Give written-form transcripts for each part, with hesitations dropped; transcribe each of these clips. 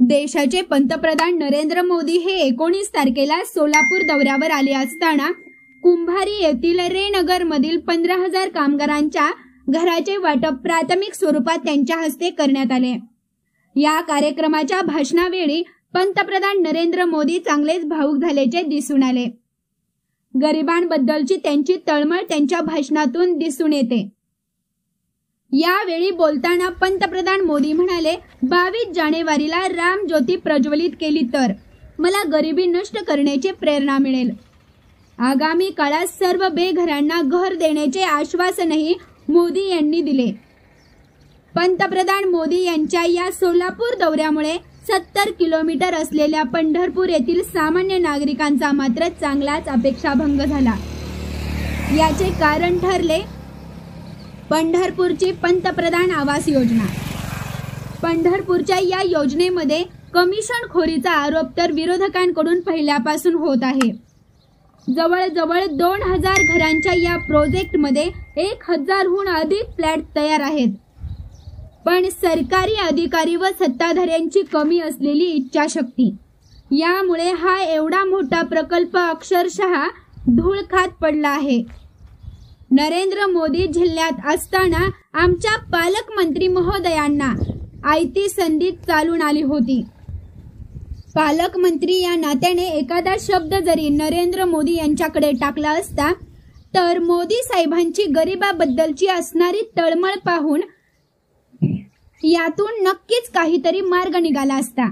देशाचे पंतप्रधान नरेंद्र मोदी हे 19 तारखेला सोलापूर दौऱ्यावर आले असताना कुंभारी येथील रेनगर मधील 15,000 कामगारांच्या घराचे वाटप प्राथमिक स्वरूपात त्यांच्या हस्ते करण्यात आले। या कार्यक्रमाच्या भाषणावेळी पंतप्रधान नरेंद्र मोदी चांगलेच भावुक झाल्याचे दिसून आले। गरिबांबद्दलची त्यांची तळमळ त्यांच्या भाषणातून दिसून येते। यावेळी बोलताना पंतप्रधान मोदी म्हणाले, 22 जानेवारीला राम ज्योती प्रज्वलित केली तर मला गरिबी नष्ट करण्याची प्रेरणा मिळेल। आगामी काळात सर्व बेघरांना घर देण्याचे आश्वासनही मोदी यांनी दिले। पंतप्रधान मोदी यांच्या या सोलापूर दौऱ्यामुळे 70 किलोमीटर असलेल्या पंढरपूर येथील सामान्य नागरिकांचा मात्र चांगलाच अपेक्षाभंग झाला। याचे कारण ठरले पंढरपूरची पंतप्रधान आवास योजना। पंढरपूरच्या या योजनेमध्ये कमिशनखोरीचा आरोप तर विरोधकांकडून पहिल्यापासून होत आहे। जवळजवळ 2000 घरांच्या या प्रोजेक्टमध्ये 1000हून अधिक फ्लॅट तयार आहेत। पण सरकारी अधिकारी व सत्ताधाऱ्यांची कमी असलेली इच्छाशक्ती यामुळे हा एवढा मोठा प्रकल्प अक्षरशः धूळ खात पडला आहे। नरेंद्र मोदी जिल्ह्यात असताना आमच्या पालकमंत्री महोदयांना आयती संधी चालून आली होती। पालकमंत्री या नात्याने एखादा शब्द जरी नरेंद्र मोदी यांच्याकडे टाकला असता तर मोदी साहेबांची गरिबाबद्दलची असणारी तळमळ पाहून यातून नक्कीच काहीतरी मार्ग निघाला असता।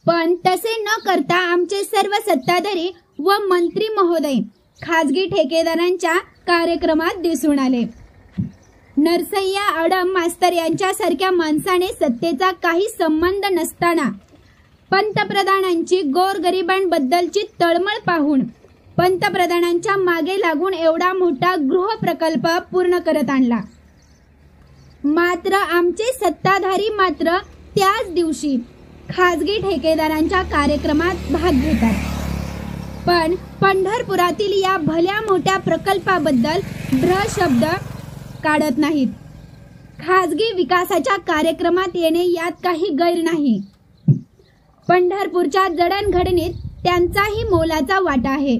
पण तसे न करता आमचे सर्व सत्ताधारी व मंत्री महोदय खाजगी ठेकेदारांच्या कार्यक्रमात दिसून आले। नरसय्या अडम मास्तर यांच्यासारख्या माणसाने सत्तेचा काही संबंध नसताना पंतप्रधानांची गोरगरिबांबद्दलची तळमळ पाहून पंतप्रधानांच्या मागे लागून एवढा मोठा गृहप्रकल्प पूर्ण करत आणला। मात्र आमचे सत्ताधारी मात्र त्याच दिवशी खाजगी ठेकेदारांच्या कार्यक्रमात भाग घेतात, पण पंढरपुरातील या भल्या मोठ्या प्रकल्पाबद्दल शब्द काढत नाहीत। खाजगी विकासाच्या कार्यक्रमात येणे यात काही गैर नाही। पंढरपूरच्या जडणघडणीत त्यांचाही मोलाचा वाटा आहे।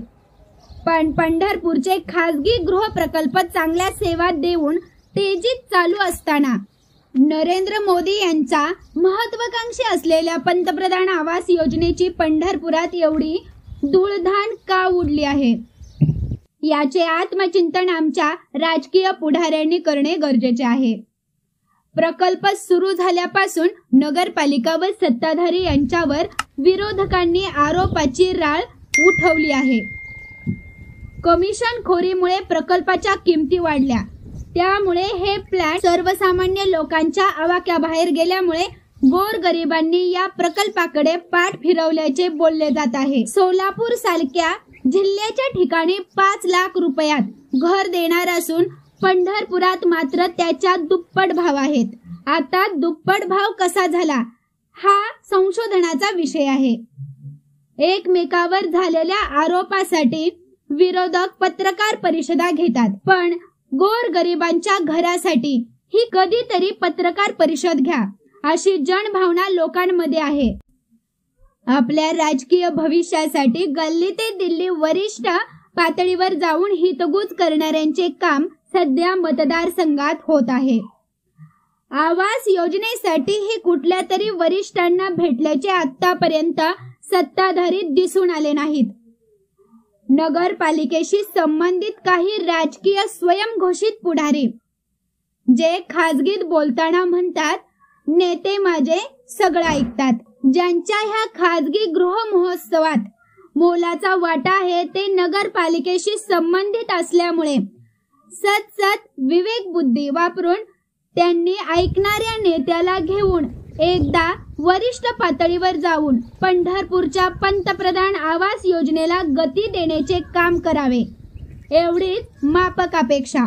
पण पंढरपूरचे खाजगी गृहप्रकल्प चांगल्या सेवा देऊन तेजीत चालू असताना नरेंद्र मोदी यांचा महत्वाकांक्षी असलेल्या पंतप्रधान आवास योजनेची पंढरपुरात एवढी धूळधाण का उडली आहे, याचे आत्मचिंतन आमच्या राजकीय पुढाऱ्यांनी करणे गरजेचे आहे। प्रकल्प सुरू झाल्यापासून नगरपालिका व सत्ताधारी यांच्यावर विरोधकांनी आरोपाची राळ उठवली आहे। कमिशनखोरीमुळे प्रकल्पाच्या किमती वाढल्या, त्यामुळे हे प्लॅन सर्वसामान्य लोकांच्या आवाक्याबाहेर गेल्यामुळे गोरगरिबांनी या प्रकल्पाकडे पाठ फिरवल्याचे बोलले जात आहे। सोलापूर सारख्या जिल्ह्याच्या ठिकाणी 5 लाख रुपयात घर देणार असून पंढरपुरात मात्र त्याच्या दुप्पट भाव आहेत। आता दुप्पट भाव कसा झाला हा संशोधनाचा विषय आहे। एकमेकावर झालेल्या आरोपासाठी विरोधक पत्रकार परिषदा घेतात, पण गोरगरिबांच्या घरासाठी ही कधीतरी पत्रकार परिषद घ्या अशी जनभावना लोकांमध्ये आहे। आपल्या राजकीय भविष्यासाठी गल्ली ते दिल्ली वरिष्ठ पातळीवर जाऊन हितगुज करणाऱ्यांचे काम सध्या मतदारसंघात होत आहे। आवास योजनेसाठी हे कुठल्या तरी वरिष्ठांना भेटल्याचे आतापर्यंत सत्ताधारी दिसून आले नाहीत। नगरपालिकेशी संबंधित काही राजकीय स्वयंघोषित पुढारी जे खाजगीत बोलताना म्हणतात, नेते माझे सगळं ऐकतात, ज्यांच्या ह्या खाजगी गृह महोत्सवात मोलाचा वाटा आहे ते नगरपालिकेशी संबंधित असल्यामुळे सतत विवेक बुद्धी वापरून त्यांनी ऐकणाऱ्या नेत्याला घेऊन एकदा वरिष्ठ पातळीवर जाऊन पंढरपूरच्या पंतप्रधान आवास योजनेला गती देण्याचे काम करावे, एवढीच माफक अपेक्षा।